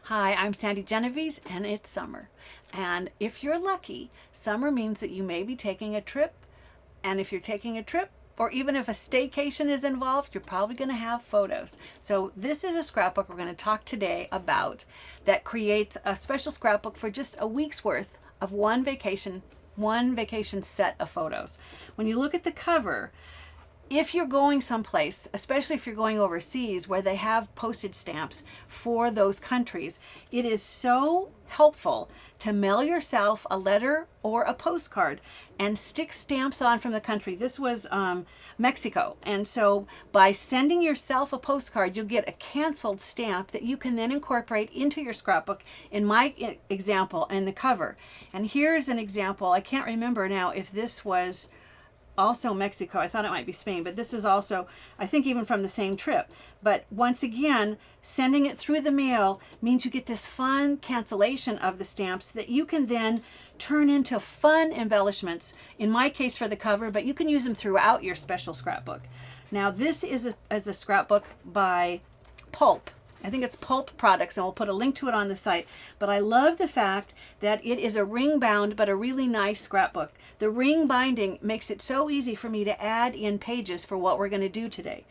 Hi, I'm Sandi Genovese, and it's summer. And if you're lucky, summer means that you may be taking a trip. And if you're taking a trip, or even if a staycation is involved, you're probably going to have photos. So this is a scrapbook we're going to talk today about that creates a special scrapbook for just a week's worth of one vacation set of photos. When you look at the cover, if you're going someplace, especially if you're going overseas where they have postage stamps for those countries, it is so helpful to mail yourself a letter or a postcard and stick stamps on from the country. This was Mexico. And so by sending yourself a postcard, you'll get a canceled stamp that you can then incorporate into your scrapbook, in my example, and the cover. And here's an example. I can't remember now if this was also Mexico. I thought it might be Spain, but this is also, I think, even from the same trip. But once again, sending it through the mail means you get this fun cancellation of the stamps that you can then turn into fun embellishments, in my case for the cover, but you can use them throughout your special scrapbook. Now this is a scrapbook by Pulp. I think it's Pulp Products, and we'll put a link to it on the site. But I love the fact that it is a ring bound, but a really nice scrapbook. The ring binding makes it so easy for me to add in pages for what we're going to do today.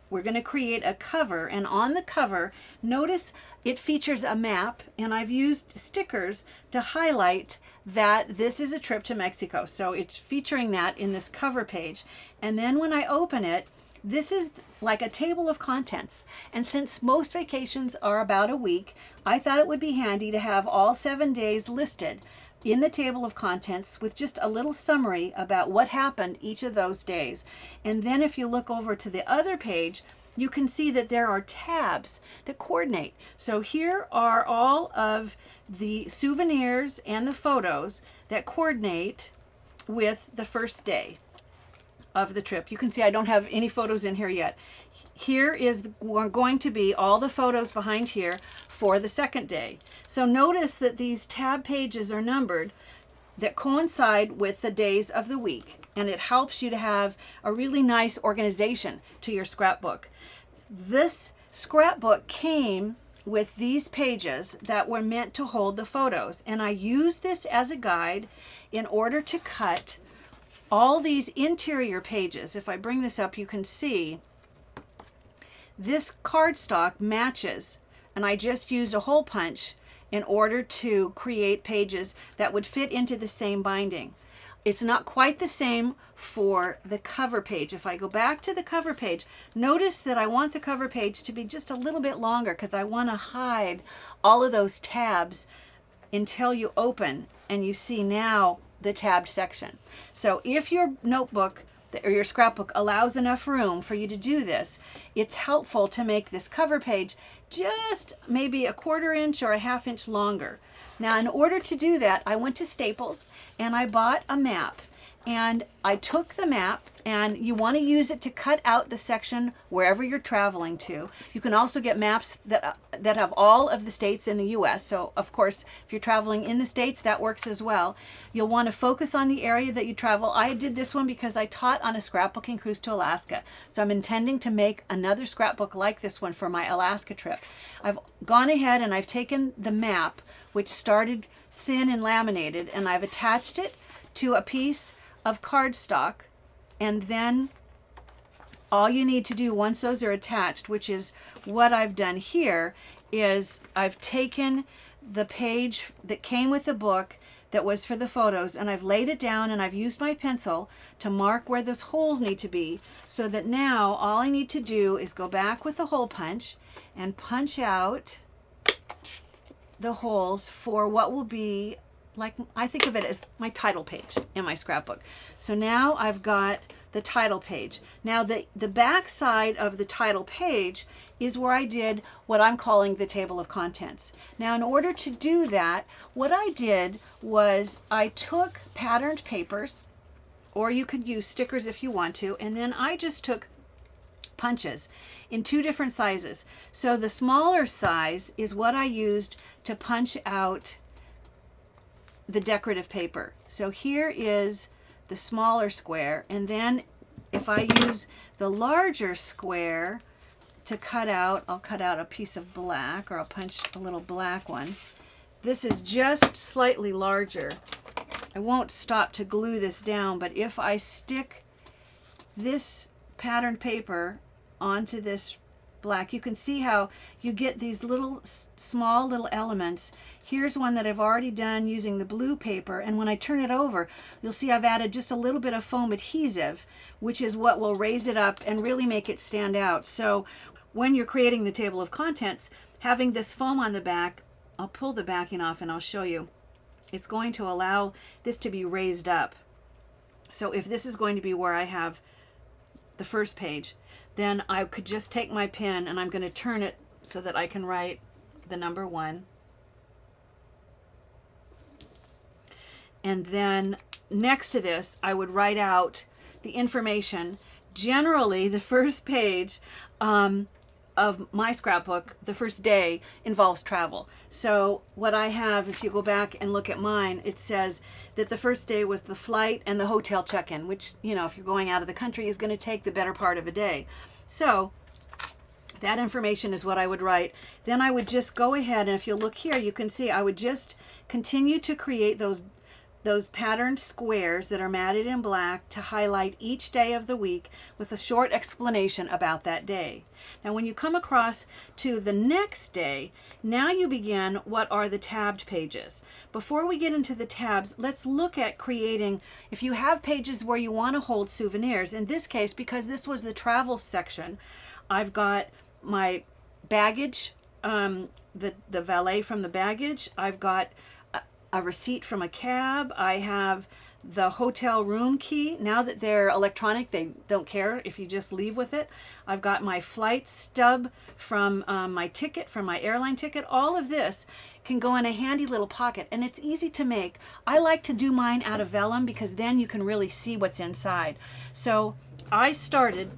We're going to create a cover, and on the cover, notice it features a map, and I've used stickers to highlight that this is a trip to Mexico. So it's featuring that in this cover page. And then when I open it, this is like a table of contents. And since most vacations are about a week, I thought it would be handy to have all 7 days listed in the table of contents with just a little summary about what happened each of those days. And then if you look over to the other page, you can see that there are tabs that coordinate. So here are all of the souvenirs and the photos that coordinate with the first day of the trip. You can see I don't have any photos in here yet. Here is going to be all the photos behind here for the second day. So notice that these tab pages are numbered that coincide with the days of the week, and it helps you to have a really nice organization to your scrapbook. This scrapbook came with these pages that were meant to hold the photos, and I used this as a guide in order to cut all these interior pages. If I bring this up, you can see this cardstock matches, and I just used a hole punch in order to create pages that would fit into the same binding. It's not quite the same for the cover page. If I go back to the cover page, notice that I want the cover page to be just a little bit longer because I want to hide all of those tabs until you open and you see now the tabbed section. So if your notebook or your scrapbook allows enough room for you to do this, it's helpful to make this cover page just maybe a 1/4 inch or a 1/2 inch longer. Now, in order to do that, I went to Staples and I bought a map. And I took the map, and you want to use it to cut out the section wherever you're traveling to. You can also get maps that have all of the states in the US. So of course, if you're traveling in the States, that works as well. You'll want to focus on the area that you travel. I did this one because I taught on a scrapbooking cruise to Alaska. So I'm intending to make another scrapbook like this one for my Alaska trip. I've gone ahead and I've taken the map, which started thin and laminated, and I've attached it to a piece of cardstock, and then all you need to do once those are attached, which is what I've done here, is I've taken the page that came with the book that was for the photos, and I've laid it down, and I've used my pencil to mark where those holes need to be, so that now all I need to do is go back with the hole punch and punch out the holes for what will be, like, I think of it as my title page in my scrapbook. So now I've got the title page. Now the back side of the title page is where I did what I'm calling the table of contents. Now, in order to do that, what I did was I took patterned papers, or you could use stickers if you want to, and then I just took punches in 2 different sizes. So the smaller size is what I used to punch out the decorative paper. So here is the smaller square, and then if I use the larger square to cut out, I'll cut out a piece of black, or I'll punch a little black one. This is just slightly larger. I won't stop to glue this down, but if I stick this patterned paper onto this black, you can see how you get these little small little elements. Here's one that I've already done using the blue paper, and when I turn it over, you'll see I've added just a little bit of foam adhesive, which is what will raise it up and really make it stand out. So when you're creating the table of contents, having this foam on the back, I'll pull the backing off and I'll show you. It's going to allow this to be raised up. So if this is going to be where I have the first page, then I could just take my pen and I'm going to turn it so that I can write the number 1. And then next to this, I would write out the information. Generally, the first page of my scrapbook, the first day, involves travel. So what I have, if you go back and look at mine, it says that the first day was the flight and the hotel check-in, which, you know, if you're going out of the country, is going to take the better part of a day. So that information is what I would write. Then I would just go ahead, and if you look here, you can see I would just continue to create those patterned squares that are matted in black to highlight each day of the week with a short explanation about that day. Now when you come across to the next day, now you begin what are the tabbed pages. Before we get into the tabs, let's look at creating, if you have pages where you want to hold souvenirs. In this case, because this was the travel section, I've got my baggage, the valet from the baggage, I've got a receipt from a cab, I have the hotel room key. Now that they're electronic, they don't care if you just leave with it. I've got my flight stub from my ticket, from my airline ticket. All of this can go in a handy little pocket, and it's easy to make. I like to do mine out of vellum because then you can really see what's inside. So I started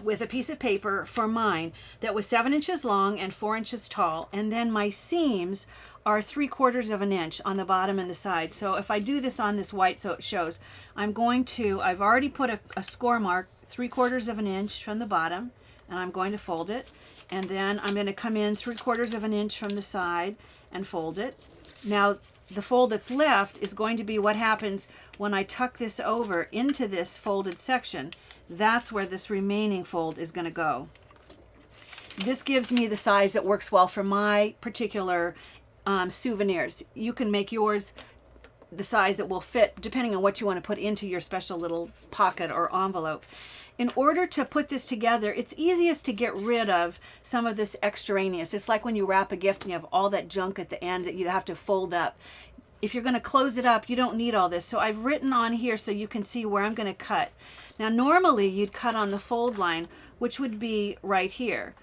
with a piece of paper for mine that was 7 inches long and 4 inches tall, and then my seams are 3/4 of an inch on the bottom and the side. So if I do this on this white so it shows, I've already put a score mark 3/4 of an inch from the bottom, and I'm going to fold it, and then I'm going to come in 3/4 of an inch from the side and fold it. Now the fold that's left is going to be what happens when I tuck this over into this folded section. That's where this remaining fold is going to go. This gives me the size that works well for my particular souvenirs. You can make yours the size that will fit depending on what you want to put into your special little pocket or envelope. In order to put this together, it's easiest to get rid of some of this extraneous. It's like when you wrap a gift and you have all that junk at the end that you have to fold up. If you're going to close it up, you don't need all this. So I've written on here so you can see where I'm going to cut. Now normally you'd cut on the fold line, which would be right here.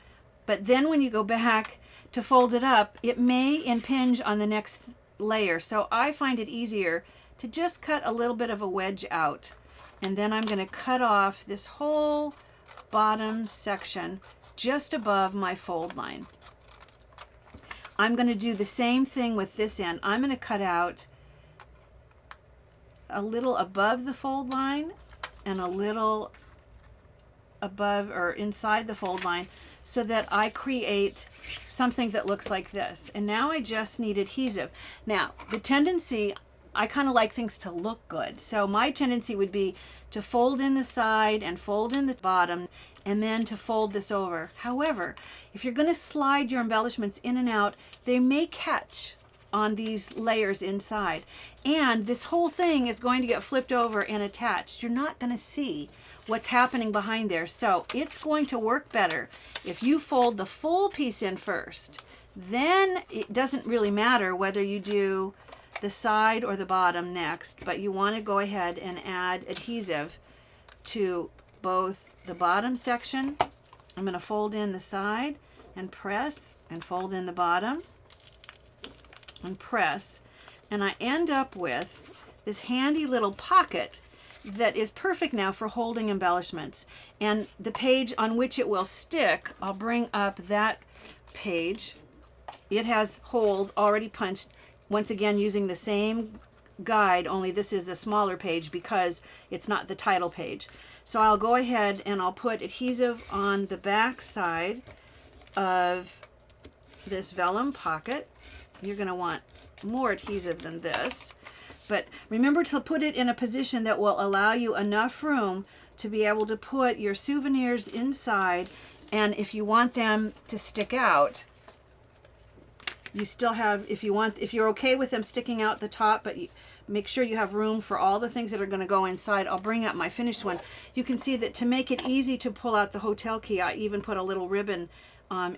But then when you go back to fold it up, it may impinge on the next layer. So I find it easier to just cut a little bit of a wedge out. And then I'm going to cut off this whole bottom section just above my fold line. I'm going to do the same thing with this end. I'm going to cut out a little above the fold line and a little above or inside the fold line so that I create something that looks like this. And now I just need adhesive. Now, the tendency, I kind of like things to look good. So my tendency would be to fold in the side and fold in the bottom and then to fold this over. However, if you're going to slide your embellishments in and out, they may catch on these layers inside. And this whole thing is going to get flipped over and attached. You're not going to see what's happening behind there. So it's going to work better if you fold the full piece in first. Then it doesn't really matter whether you do the side or the bottom next, but you want to go ahead and add adhesive to both the bottom section. I'm going to fold in the side and press and fold in the bottom and press, and I end up with this handy little pocket that is perfect now for holding embellishments. And the page on which it will stick, I'll bring up that page. It has holes already punched, once again using the same guide, only this is the smaller page because it's not the title page. So I'll go ahead and I'll put adhesive on the back side of this vellum pocket. You're going to want more adhesive than this. But remember to put it in a position that will allow you enough room to be able to put your souvenirs inside. And if you want them to stick out, you still have, if you're okay with them sticking out the top, but make sure you have room for all the things that are going to go inside. I'll bring up my finished one. You can see that to make it easy to pull out the hotel key, I even put a little ribbon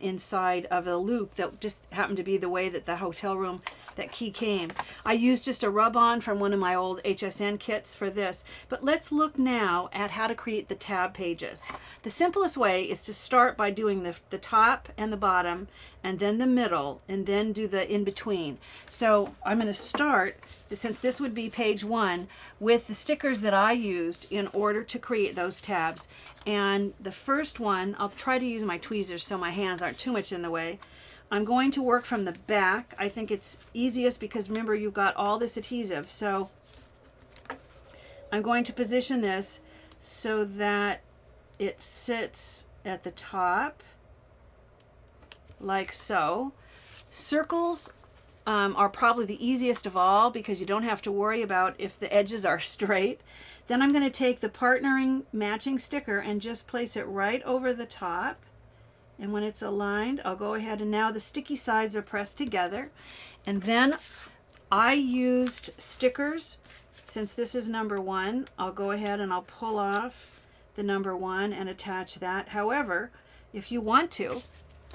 inside of a loop that just happened to be the way that the hotel room, that key came. I used just a rub-on from one of my old HSN kits for this. But let's look now at how to create the tab pages. The simplest way is to start by doing the top and the bottom, and then the middle, and then do the in-between. So I'm going to start, since this would be page 1, with the stickers that I used in order to create those tabs. And the first one, I'll try to use my tweezers so my hands aren't too much in the way. I'm going to work from the back. I think it's easiest because remember you've got all this adhesive. So I'm going to position this so that it sits at the top like so. Circles are probably the easiest of all because you don't have to worry about if the edges are straight. Then I'm going to take the partnering matching sticker and just place it right over the top. And when it's aligned, I'll go ahead, and now the sticky sides are pressed together. And then I used stickers. Since this is number 1, I'll go ahead and I'll pull off the number 1 and attach that. However, if you want to,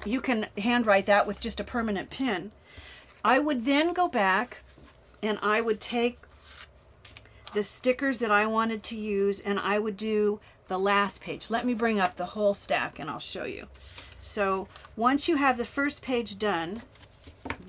you can handwrite that with just a permanent pin. I would then go back and I would take the stickers that I wanted to use and I would do the last page. Let me bring up the whole stack and I'll show you. So once you have the first page done,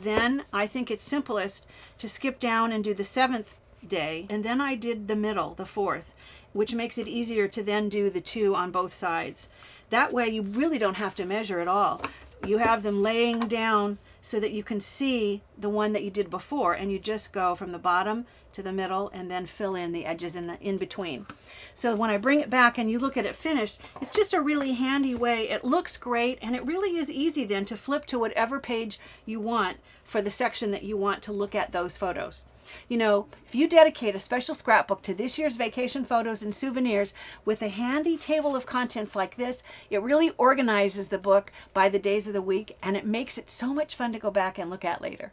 then I think it's simplest to skip down and do the 7th day, and then I did the middle, the 4th, which makes it easier to then do the 2 on both sides. That way you really don't have to measure at all. You have them laying down so that you can see the one that you did before, and you just go from the bottom to the middle and then fill in the edges in between. So when I bring it back and you look at it finished, it's just a really handy way. It looks great, and it really is easy then to flip to whatever page you want for the section that you want to look at those photos. You know, if you dedicate a special scrapbook to this year's vacation photos and souvenirs with a handy table of contents like this, it really organizes the book by the days of the week, and it makes it so much fun to go back and look at later.